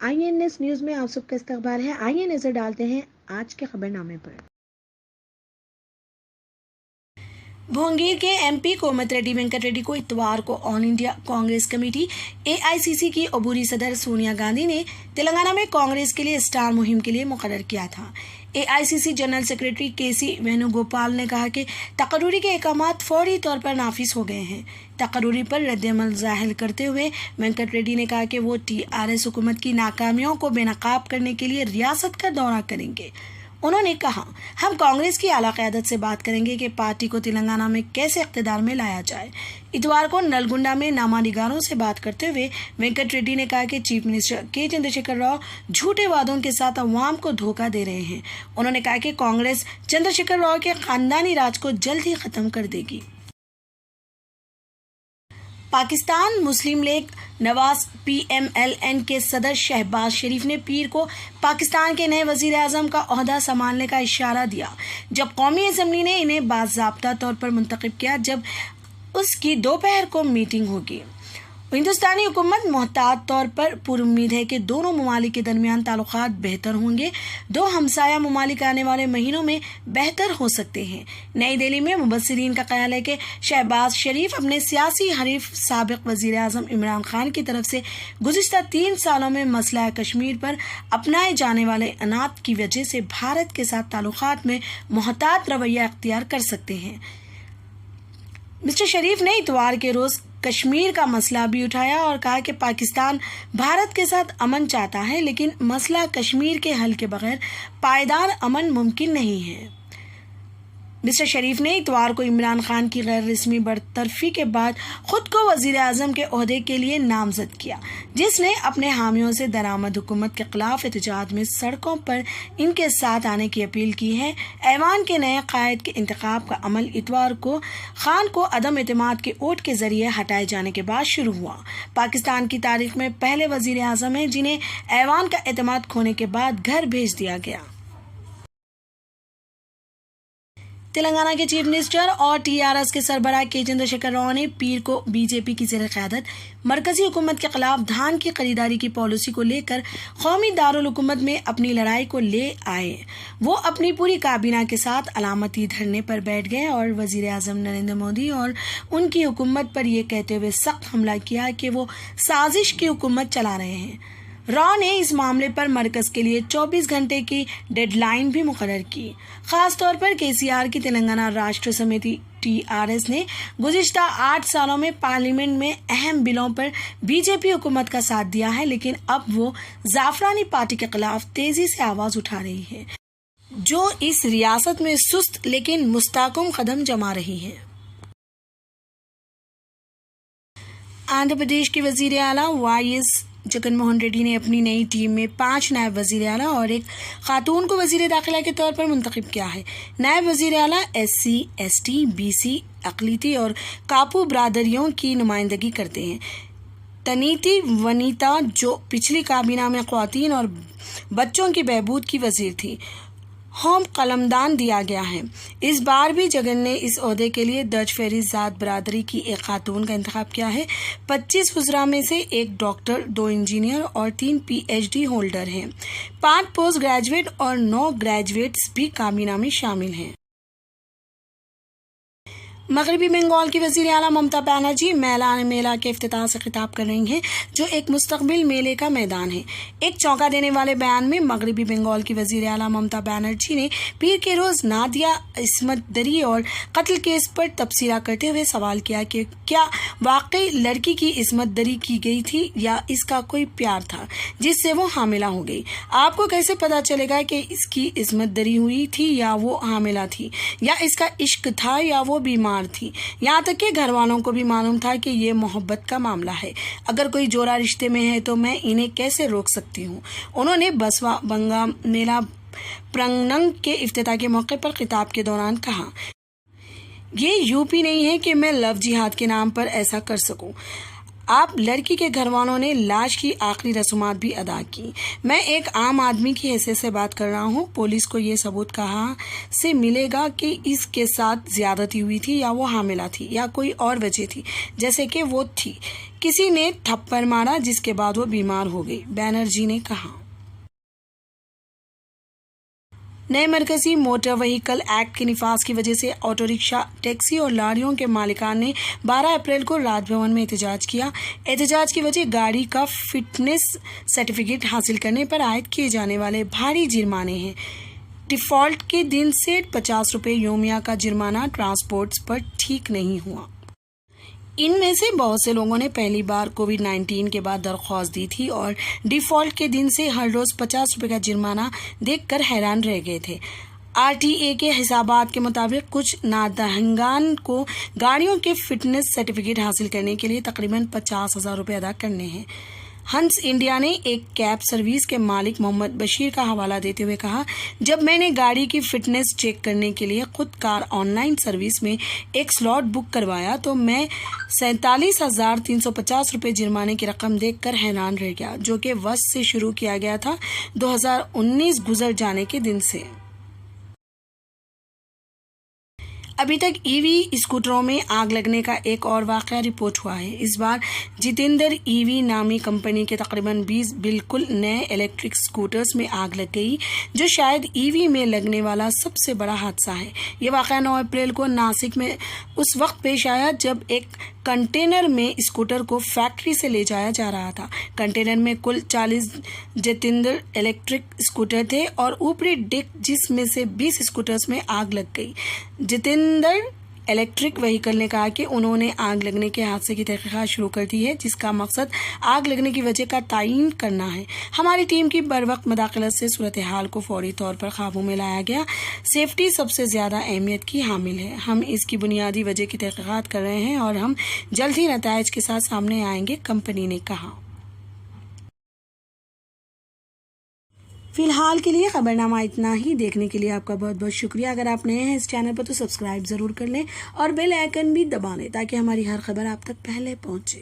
INS news में आप सबका इस्तकबाल है। आइए नजर डालते हैं आज के खबरनामे पर। भोंगीर के MP कोमत रेड्डी वेंकट रेड्डी को इतवार को all India Congress committee AICC की अबूरी सदर सोनिया गांधी ने तेलंगाना में कांग्रेस के लिए स्टार मुहिम के लिए मुकर्रर किया था। AICC general secretary KC Venugopal ने कहा कि तकरूरी के अहकामात फौरी तौर पर नाफिज हो गए हैं। तकरूरी पर रद्दअमल जाहिर करते हुए वेंकट रेड्डी ने कहा कि वो TRS हुकूमत की नाकामियों को बेनकाब करने के लिए रियासत का दौरा करेंगे। उन्होंने कहा, हम कांग्रेस की आला क़यादत से बात करेंगे कि पार्टी को तेलंगाना में कैसे इक़्तिदार में लाया जाए। इतवार को नलगुंडा में नामानिगारों से बात करते हुए वेंकट रेड्डी ने कहा कि चीफ मिनिस्टर के चंद्रशेखर राव झूठे वादों के साथ अवाम को धोखा दे रहे हैं। उन्होंने कहा कि कांग्रेस चंद्रशेखर राव के खानदानी राज को जल्द ही खत्म कर देगी। पाकिस्तान मुस्लिम लीग नवाज PMLN के सदर शहबाज शरीफ ने पीर को पाकिस्तान के नए वजीर आजम का ओहदा संभालने का इशारा दिया, जब कौमी असम्बली ने इन्हें बाज़ाब्ता तौर पर मुंतखब किया, जब उसकी दोपहर को मीटिंग होगी। हिंदुस्तानी हुकूमत मोहतात तौर पर पुरुम्मीद है कि दोनों ममालिक के दरमियान ताल्लुकात बेहतर होंगे। दो हमसाया ममालिक आने वाले महीनों में बेहतर हो सकते हैं। नई दिल्ली में मुबस्सिरीन का ख्याल है कि शहबाज शरीफ अपने सियासी हरीफ साबिक वजीर आजम इमरान खान की तरफ से गुज़िश्ता 3 सालों में मसला कश्मीर पर अपनाए जाने वाले अनात की वजह से भारत के साथ ताल्लुकात में मोहतात रवैया अख्तियार कर सकते हैं। मिस्टर शरीफ ने इतवार के रोज कश्मीर का मसला भी उठाया और कहा कि पाकिस्तान भारत के साथ अमन चाहता है, लेकिन मसला कश्मीर के हल के बगैर पायदार अमन मुमकिन नहीं है। मिस्टर शरीफ ने इतवार को इमरान खान की गैर रस्मी बरतरफी के बाद खुद को वजीर आजम के ओहदे के लिए नामजद किया, जिसने अपने हामियों से दरामद हुकूमत के खिलाफ एहतजाज में सड़कों पर इनके साथ आने की अपील की है। ऐवान के नए कायद के इंतखाब का अमल इतवार को खान को अदम एतमाद के वोट के जरिए हटाए जाने के बाद शुरू हुआ। पाकिस्तान की तारीख में पहले वजीर आजम है जिन्हें ऐवान का एतमाद खोने के बाद घर भेज दिया गया। तेलंगाना के चीफ मिनिस्टर और TRS के सरबराह के चंद्रशेखर राव ने पीर को BJP की ज़ेर क़यादत मरकजी हुकूमत के खिलाफ धान की खरीदारी की पॉलिसी को लेकर कौमी दारुल हुकूमत में अपनी लड़ाई को ले आए। वो अपनी पूरी काबीना के साथ अलामती धरने पर बैठ गए और वजीर आजम नरेंद्र मोदी और उनकी हुकूमत पर यह कहते हुए सख्त हमला किया कि वो साजिश की हुकूमत चला रहे हैं। रॉ ने इस मामले पर मरकज के लिए 24 घंटे की डेडलाइन भी मुकर्रर की। खास तौर पर KCR की तेलंगाना राष्ट्र समिति TRS ने गुज़िश्ता 8 सालों में पार्लियामेंट में अहम बिलों पर BJP हुकूमत का साथ दिया है, लेकिन अब वो जाफरानी पार्टी के खिलाफ तेजी से आवाज उठा रही है, जो इस रियासत में सुस्त लेकिन मुस्तहकम कदम जमा रही है। आंध्र प्रदेश के वजीर आला YS जगनमोहन रेड्डी ने अपनी नई टीम में 5 नायब वजीर आला और एक खातून को वजीर दाखिला के तौर पर मुंतखब किया है। नायब वजीर आला SC, ST, BC, अक़लियती और कापू बरादरियों की नुमाइंदगी करते हैं। तनीति वनीता, जो पिछली काबीना में ख़वातीन और बच्चों की बहबूद की वजीर थी, होम कलमदान दिया गया है। इस बार भी जगन ने इस ओहदे के लिए दर्ज फहरिस्त ज़ात बरादरी की एक खातून का इंतखाब किया है। 25 वज़रा में से 1 डॉक्टर, 2 इंजीनियर और 3 PhD होल्डर हैं। 5 पोस्ट ग्रेजुएट और 9 ग्रेजुएट्स भी काबीना में शामिल हैं। मगरबी बंगाल की वज़ीर आला ममता बनर्जी मेला के इफ्तिताह से खिताब कर रही हैं, जो एक मुस्तकबिल मेले का मैदान है। एक चौंका देने वाले बयान में मगरबी बंगाल की वज़ीर आला ममता बनर्जी ने पीर के रोज़ नादिया इस्मत दरी और कत्ल केस पर तबसरा करते हुए सवाल किया कि क्या वाकई लड़की की इस्मत दरी की गई थी या इसका कोई प्यार था जिससे वो हामिला हो गई। आपको कैसे पता चलेगा कि इसकी इस्मत दरी हुई थी या वो हामिला थी, या इसका इश्क था या वो बीमार थी। यहाँ तक कि घर वालों को भी मालूम था कि ये मोहब्बत का मामला है। अगर कोई जोड़ा रिश्ते में है तो मैं इन्हें कैसे रोक सकती हूँ। उन्होंने बसवा बंगा मेला प्रांगण के इफ्तिताह के मौके पर खिताब के दौरान कहा, ये यूपी नहीं है कि मैं लव जिहाद के नाम पर ऐसा कर सकूं। आप लड़की के घर वालों ने लाश की आखिरी रसूमात भी अदा की। मैं एक आम आदमी की हैसियत से बात कर रहा हूँ। पुलिस को ये सबूत कहाँ से मिलेगा कि इसके साथ ज्यादती हुई थी या वो हामिला थी या कोई और वजह थी, जैसे कि वो थी کسی نے تھپڑ مارا جس کے بعد وہ بیمار ہو گئی، بینرجی نے کہا۔ نئے مرکزی موٹر وہیکل ایکٹ کے نفاذ کی وجہ سے آٹو رکشہ، ٹیکسی اور لاریوں کے مالکان نے 12 اپریل کو راج بھون میں احتجاج کیا۔ احتجاج کی وجہ گاڑی کا فٹنس سرٹیفکیٹ حاصل کرنے پر عائد کیے جانے والے بھاری جرمانے ہیں۔ ڈیفالٹ کے دن سے 50 روپے یومیہ کا جرمانہ ٹرانسپورٹس پر ٹھیک نہیں ہوا۔ ان میں سے بہت سے لوگوں نے پہلی بار کووڈ-19 کے بعد درخواست دی تھی اور ڈیفالٹ کے دن سے ہر روز 50 روپے کا جرمانہ دیکھ کر حیران رہ گئے تھے۔ RTA کے حسابات کے مطابق کچھ نادہندگان کو گاڑیوں کے فٹنس سرٹیفکیٹ حاصل کرنے کے لیے تقریباً 50,000 روپے ادا کرنے ہیں۔ ہنس انڈیا نے ایک کیب سروس کے مالک محمد بشیر کا حوالہ دیتے ہوئے کہا، جب میں نے گاڑی کی فٹنس چیک کرنے کے لیے خود کار آن لائن سروس میں ایک سلاٹ بک کروایا تو میں 47,350 روپے جرمانے کی رقم دیکھ کر حیران رہ گیا، جو کہ وصف سے شروع کیا گیا تھا 2019 گزر جانے کے دن سے۔ ابھی تک EV اسکوٹروں میں آگ لگنے کا ایک اور واقعہ رپورٹ ہوا ہے۔ اس بار جتیندر EV نامی کمپنی کے تقریباً 20 بالکل نئے الیکٹرک اسکوٹرز میں آگ لگ گئی، جو شاید EV میں لگنے والا سب سے بڑا حادثہ ہے۔ یہ واقعہ 9 اپریل کو ناسک میں اس وقت پیش آیا جب ایک کنٹینر میں اسکوٹر کو فیکٹری سے لے جایا جا رہا تھا۔ کنٹینر میں کل 40 جتیندر الیکٹرک اسکوٹر تھے اور اوپری ڈیک جس میں سے 20 اسکوٹرز میں آگ لگ گئی۔ جتیندر الیکٹرک وہیکل نے کہا کہ انہوں نے آگ لگنے کے حادثے کی تحقیقات شروع کر دی ہے، جس کا مقصد آگ لگنے کی وجہ کا تعین کرنا ہے۔ ہماری ٹیم کی بروقت مداخلت سے صورتحال کو فوری طور پر قابو میں لایا گیا۔ سیفٹی سب سے زیادہ اہمیت کی حامل ہے۔ ہم اس کی بنیادی وجہ کی تحقیقات کر رہے ہیں اور ہم جلد ہی نتائج کے ساتھ سامنے آئیں گے، کمپنی نے کہا۔ فی الحال کے لیے خبرنامہ اتنا ہی۔ دیکھنے کے لیے آپ کا بہت بہت شکریہ۔ اگر آپ نئے ہیں اس چینل پر تو سبسکرائب ضرور کر لیں اور بیل آئیکن بھی دبا لیں تاکہ ہماری ہر خبر آپ تک پہلے پہنچے۔